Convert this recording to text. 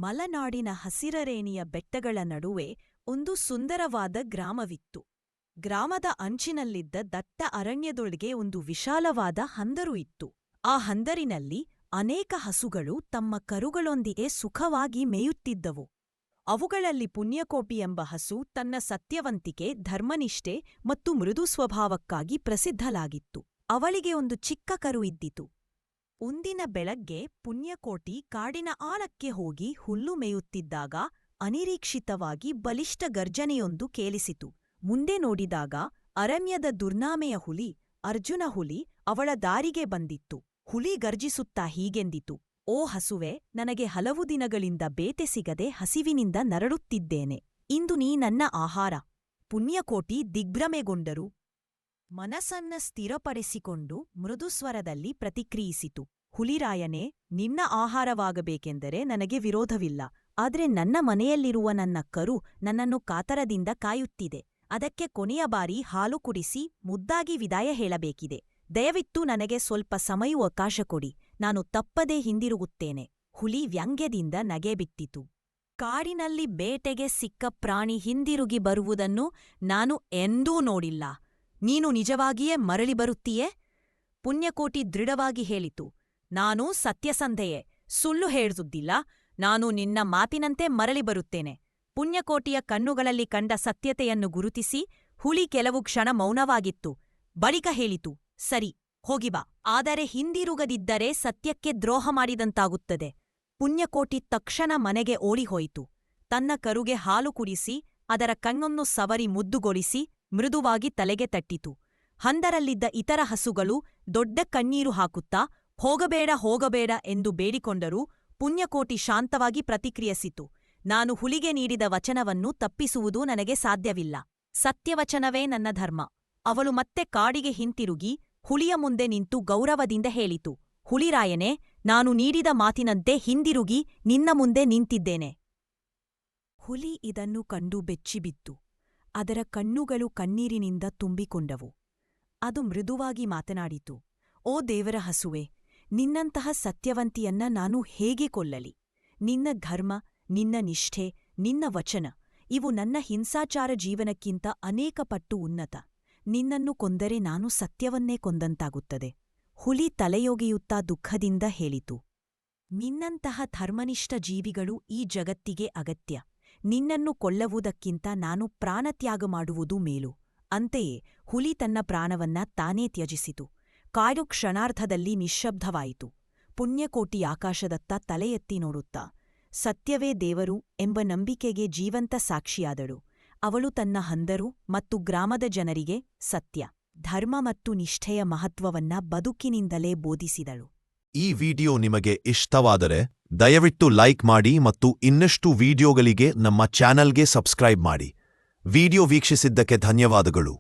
ಮಲೆನಾಡಿನ ಹಸಿರರೇಣಿಯ ಬೆಟ್ಟಗಳ ನಡುವೆ ಒಂದು ಸುಂದರವಾದ ಗ್ರಾಮವಿತ್ತು. ಗ್ರಾಮದ ಅಂಚಿನಲ್ಲಿದ್ದ ದಟ್ಟ ಅರಣ್ಯದೊಳಗೆ ಒಂದು ವಿಶಾಲವಾದ ಹಂದರು ಇತ್ತು. ಆ ಹಂದರಿನಲ್ಲಿ ಅನೇಕ ಹಸುಗಳು ತಮ್ಮ ಕರುಗಳೊಂದಿಗೆ ಸುಖವಾಗಿ ಮೇಯುತ್ತಿದ್ದವು. ಅವುಗಳಲ್ಲಿ ಪುಣ್ಯಕೋಟಿ ಎಂಬ ಹಸು ತನ್ನ ಸತ್ಯವಂತಿಕೆ, ಧರ್ಮನಿಷ್ಠೆ ಮತ್ತು ಮೃದು ಸ್ವಭಾವಕ್ಕಾಗಿ ಪ್ರಸಿದ್ಧಲಾಗಿತ್ತು. ಅವಳಿಗೆ ಒಂದು ಚಿಕ್ಕ ಕರು ಇದ್ದಿತು. ಒಂದಿನ ಬೆಳಗ್ಗೆ ಪುಣ್ಯಕೋಟಿ ಕಾಡಿನ ಆಳಕ್ಕೆ ಹೋಗಿ ಹುಲ್ಲು ಮೇಯುತ್ತಿದ್ದಾಗ ಅನಿರೀಕ್ಷಿತವಾಗಿ ಬಲಿಷ್ಠ ಗರ್ಜನೆಯೊಂದು ಕೇಳಿಸಿತು. ಮುಂದೆ ನೋಡಿದಾಗ ಅರಣ್ಯದ ದುರ್ನಾಮೆಯ ಹುಲಿ, ಅರ್ಜುನ ಹುಲಿ, ಅವಳ ದಾರಿಗೆ ಬಂದಿತ್ತು. ಹುಲಿ ಗರ್ಜಿಸುತ್ತಾ ಹೀಗೆಂದಿತು: "ಓ ಹಸುವೆ, ನನಗೆ ಹಲವು ದಿನಗಳಿಂದ ಬೇಟೆ ಸಿಗದೆ ಹಸಿವಿನಿಂದ ನರಳುತ್ತಿದ್ದೇನೆ. ಇಂದು ನೀ ನನ್ನ ಆಹಾರ." ಪುಣ್ಯಕೋಟಿ ದಿಗ್ಭ್ರಮೆಗೊಂಡರು. ಮನಸ್ಸನ್ನ ಸ್ಥಿರಪಡಿಸಿಕೊಂಡು ಮೃದುಸ್ವರದಲ್ಲಿ ಪ್ರತಿಕ್ರಿಯಿಸಿತು: "ಹುಲಿರಾಯನೇ, ನಿನ್ನ ಆಹಾರವಾಗಬೇಕೆಂದರೆ ನನಗೆ ವಿರೋಧವಿಲ್ಲ. ಆದ್ರೆ ನನ್ನ ಮನೆಯಲ್ಲಿರುವ ನನ್ನ ಕರು ನನ್ನನ್ನು ಕಾತರದಿಂದ ಕಾಯುತ್ತಿದೆ. ಅದಕ್ಕೆ ಕೊನೆಯ ಬಾರಿ ಹಾಲು ಕುಡಿಸಿ ಮುದ್ದಾಗಿ ವಿದಾಯ ಹೇಳಬೇಕಿದೆ. ದಯವಿಟ್ಟು ನನಗೆ ಸ್ವಲ್ಪ ಸಮಯಾವಕಾಶ ಕೊಡಿ. ನಾನು ತಪ್ಪದೇ ಹಿಂದಿರುಗುತ್ತೇನೆ." ಹುಲಿ ವ್ಯಂಗ್ಯದಿಂದ ನಗೆಬಿಟ್ಟಿತು. "ಕಾಡಿನಲ್ಲಿ ಬೇಟೆಗೆ ಸಿಕ್ಕ ಪ್ರಾಣಿ ಹಿಂದಿರುಗಿ ಬರುವುದನ್ನು ನಾನು ಎಂದೂ ನೋಡಿಲ್ಲ. ನೀನು ನಿಜವಾಗಿಯೇ ಮರಳಿ ಬರುತ್ತೀಯೇ?" ಪುಣ್ಯಕೋಟಿ ದೃಢವಾಗಿ ಹೇಳಿತು: "ನಾನು ಸತ್ಯಸಂಧೆಯೇ, ಸುಳ್ಳು ಹೇಳುವುದಿಲ್ಲ. ನಾನು ನಿನ್ನ ಮಾತಿನಂತೆ ಮರಳಿ ಬರುತ್ತೇನೆ." ಪುಣ್ಯಕೋಟಿಯ ಕಣ್ಣುಗಳಲ್ಲಿ ಕಂಡ ಸತ್ಯತೆಯನ್ನು ಗುರುತಿಸಿ ಹುಲಿ ಕೆಲವು ಕ್ಷಣ ಮೌನವಾಗಿತ್ತು. ಬಳಿಕ ಹೇಳಿತು: "ಸರಿ, ಹೋಗಿಬಾ. ಆದರೆ ಹಿಂದಿರುಗದಿದ್ದರೆ ಸತ್ಯಕ್ಕೆ ದ್ರೋಹ ಮಾಡಿದಂತಾಗುತ್ತದೆ." ಪುಣ್ಯಕೋಟಿ ತಕ್ಷಣ ಮನೆಗೆ ಓಡಿಹೋಯಿತು. ತನ್ನ ಕರುಗೆ ಹಾಲು ಕುಡಿಸಿ ಅದರ ಕಣ್ಣನ್ನು ಸವರಿ ಮುದ್ದುಗೊಳಿಸಿ ಮೃದುವಾಗಿ ತಲೆಗೆ ತಟ್ಟಿತು. ಹಂದರಲ್ಲಿದ್ದ ಇತರ ಹಸುಗಳು ದೊಡ್ಡ ಕಣ್ಣೀರು ಹಾಕುತ್ತಾ ಹೋಗಬೇಡ ಹೋಗಬೇಡ ಎಂದು ಬೇಡಿಕೊಂಡರೂ ಪುಣ್ಯಕೋಟಿ ಶಾಂತವಾಗಿ ಪ್ರತಿಕ್ರಿಯಿಸಿತು: "ನಾನು ಹುಲಿಗೆ ನೀಡಿದ ವಚನವನ್ನು ತಪ್ಪಿಸುವುದು ನನಗೆ ಸಾಧ್ಯವಿಲ್ಲ. ಸತ್ಯವಚನವೇ ನನ್ನ ಧರ್ಮ." ಅವಳು ಮತ್ತೆ ಕಾಡಿಗೆ ಹಿಂತಿರುಗಿ ಹುಲಿಯ ಮುಂದೆ ನಿಂತು ಗೌರವದಿಂದ ಹೇಳಿತು: "ಹುಲಿರಾಯನೇ, ನಾನು ನೀಡಿದ ಮಾತಿನಂತೆ ಹಿಂದಿರುಗಿ ನಿನ್ನ ಮುಂದೆ ನಿಂತಿದ್ದೇನೆ." ಹುಲಿ ಇದನ್ನು ಕಂಡು ಬೆಚ್ಚಿಬಿತ್ತು. ಅದರ ಕಣ್ಣುಗಳು ಕಣ್ಣೀರಿನಿಂದ ತುಂಬಿಕೊಂಡವು. ಅದು ಮೃದುವಾಗಿ ಮಾತನಾಡಿತು: "ಓ ದೇವರ ಹಸುವೆ, ನಿನ್ನಂತಹ ಸತ್ಯವಂತಿಯನ್ನ ನಾನು ಹೇಗೆ ಕೊಲ್ಲಲಿ? ನಿನ್ನ ಧರ್ಮ, ನಿನ್ನ ನಿಷ್ಠೆ, ನಿನ್ನ ವಚನ ಇವು ನನ್ನ ಹಿಂಸಾಚಾರ ಜೀವನಕ್ಕಿಂತ ಅನೇಕ ಪಟ್ಟು ಉನ್ನತ. ನಿನ್ನನ್ನು ಕೊಂದರೆ ನಾನು ಸತ್ಯವನ್ನೇ ಕೊಂದಂತಾಗುತ್ತದೆ." ಹುಲಿ ತಲೆಯೊಗೆಯುತ್ತಾ ದುಃಖದಿಂದ ಹೇಳಿತು: "ನಿನ್ನಂತಹ ಧರ್ಮನಿಷ್ಠ ಜೀವಿಗಳು ಈ ಜಗತ್ತಿಗೆ ಅಗತ್ಯ. ನಿನ್ನನ್ನು ಕೊಲ್ಲುವುದಕ್ಕಿಂತ ನಾನು ಪ್ರಾಣತ್ಯಾಗ ಮಾಡುವುದು ಮೇಲು." ಅಂತೆಯೇ ಹುಲಿ ತನ್ನ ಪ್ರಾಣವನ್ನ ತಾನೇ ತ್ಯಜಿಸಿತು. ಕಾಡು ಕ್ಷಣಾರ್ಧದಲ್ಲಿ ನಿಶ್ಶಬ್ದವಾಯಿತು. ಪುಣ್ಯಕೋಟಿ ಆಕಾಶದತ್ತ ತಲೆ ಎತ್ತಿ ನೋಡುತ್ತಾ ಸತ್ಯವೇ ದೇವರು ಎಂಬ ನಂಬಿಕೆಗೆ ಜೀವಂತ ಸಾಕ್ಷಿಯಾದಳು. ಅವಳು ತನ್ನ ಹಂದರು ಮತ್ತು ಗ್ರಾಮದ ಜನರಿಗೆ ಸತ್ಯ, ಧರ್ಮ ಮತ್ತು ನಿಷ್ಠೆಯ ಮಹತ್ವವನ್ನ ಬದುಕಿನಿಂದಲೇ ಬೋಧಿಸಿದಳು. ಈ ವಿಡಿಯೋ ನಿಮಗೆ ಇಷ್ಟವಾದರೆ ದಯವಿಟ್ಟು ಲೈಕ್ ಮಾಡಿ ಮತ್ತು ಇನ್ನಷ್ಟು ವಿಡಿಯೋಗಳಿಗೆ ನಮ್ಮ ಚಾನಲ್ಗೆ ಸಬ್ಸ್ಕ್ರೈಬ್ ಮಾಡಿ. ವಿಡಿಯೋ ವೀಕ್ಷಿಸಿದ್ದಕ್ಕೆ ಧನ್ಯವಾದಗಳು.